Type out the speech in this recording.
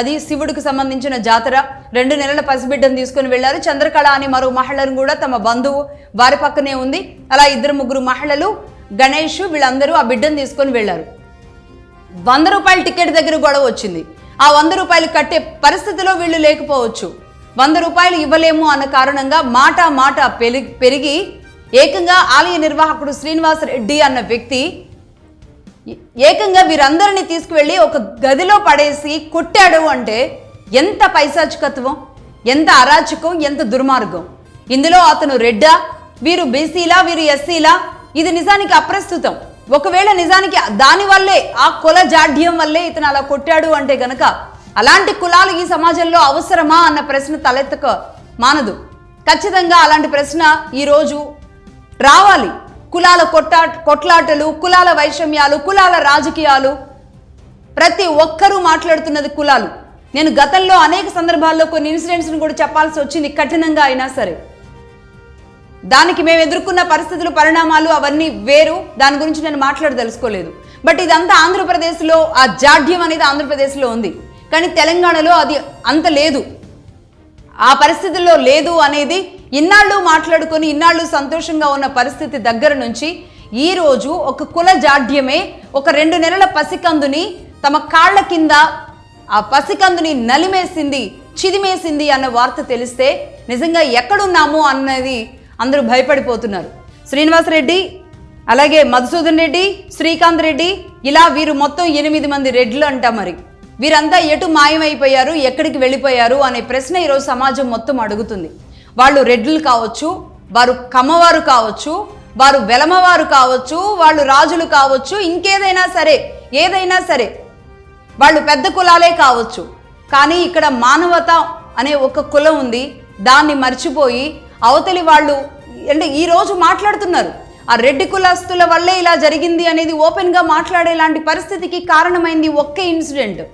అది శివుడికి సంబంధించిన జాతర. 2 నెలల పసిబిడ్డను తీసుకుని వెళ్లారు. చంద్రకళ అని మరో మహిళను కూడా తమ బంధువు వారి పక్కనే ఉంది. అలా 2-3 మహిళలు, గణేష్ వీళ్ళందరూ ఆ బిడ్డను తీసుకొని వెళ్లారు. 100 రూపాయల టికెట్ దగ్గర గొడవ వచ్చింది. ఆ 100 రూపాయలు కట్టే పరిస్థితిలో వీళ్ళు లేకపోవచ్చు. 100 రూపాయలు ఇవ్వలేము అన్న కారణంగా మాట పెరిగి ఏకంగా ఆలయ నిర్వాహకుడు శ్రీనివాస్ రెడ్డి అన్న వ్యక్తి ఏకంగా వీరందరినీ తీసుకువెళ్ళి ఒక గదిలో పడేసి కొట్టాడు. అంటే ఎంత పైశాచికత్వం, ఎంత అరాచకం, ఎంత దుర్మార్గం. ఇందులో అతను రెడ్డా, వీరు బీసీలా, వీరు ఎస్సీలా, ఇది నిజానికి అప్రస్తుతం. ఒకవేళ నిజానికి దానివల్లే, ఆ కుల జాడ్యం వల్లే ఇతను అలా కొట్టాడు అంటే గనక అలాంటి కులాలు ఈ సమాజంలో అవసరమా అన్న ప్రశ్న తలెత్తక మానదు. ఖచ్చితంగా అలాంటి ప్రశ్న ఈరోజు రావాలి. కులాల కొట్లాటలు, కులాల వైషమ్యాలు, కులాల రాజకీయాలు, ప్రతి ఒక్కరూ మాట్లాడుతున్నది కులాలు. నేను గతంలో అనేక సందర్భాల్లో కొన్ని ఇన్సిడెంట్స్ని కూడా చెప్పాల్సి వచ్చింది, కఠినంగా అయినా సరే. దానికి మేము ఎదుర్కొన్న పరిస్థితులు, పరిణామాలు అవన్నీ వేరు. దాని గురించి నేను మాట్లాడదలుచుకోలేదు. బట్ ఇదంతా ఆంధ్రప్రదేశ్లో, ఆ జాడ్యం అనేది ఆంధ్రప్రదేశ్లో ఉంది. కానీ తెలంగాణలో అది అంత లేదు, ఆ పరిస్థితుల్లో లేదు అనేది ఇన్నాళ్ళు మాట్లాడుకొని ఇన్నాళ్ళు సంతోషంగా ఉన్న పరిస్థితి దగ్గర నుంచి ఈరోజు ఒక కుల జాడ్యమే ఒక 2 నెలల పసికందుని తమ కాళ్ల కింద ఆ పసికందుని నలిమేసింది, చిదిమేసింది అన్న వార్త తెలిస్తే నిజంగా ఎక్కడున్నాము అన్నది అందరూ భయపడిపోతున్నారు. శ్రీనివాస్ రెడ్డి, అలాగే మధుసూదన్ రెడ్డి, శ్రీకాంత్ రెడ్డి, ఇలా వీరు మొత్తం 8 మంది రెడ్లు అంట. మరి వీరంతా ఎటు మాయమైపోయారు, ఎక్కడికి వెళ్ళిపోయారు అనే ప్రశ్న ఈరోజు సమాజం మొత్తం అడుగుతుంది. వాళ్ళు రెడ్లు కావచ్చు, వారు కమ్మవారు కావచ్చు, వారు వెలమవారు కావచ్చు, వాళ్ళు రాజులు కావచ్చు, ఇంకేదైనా సరే, ఏదైనా సరే, వాళ్ళు పెద్ద కులాలే కావచ్చు. కానీ ఇక్కడ మానవత అనే ఒక కులం ఉంది. దాన్ని మర్చిపోయి అవతలి వాళ్ళు అంటే ఈరోజు మాట్లాడుతున్నారు. ఆ రెడ్డి కులస్తుల వల్లే ఇలా జరిగింది అనేది ఓపెన్గా మాట్లాడేలాంటి పరిస్థితికి కారణమైంది ఒక్క ఇన్సిడెంట్.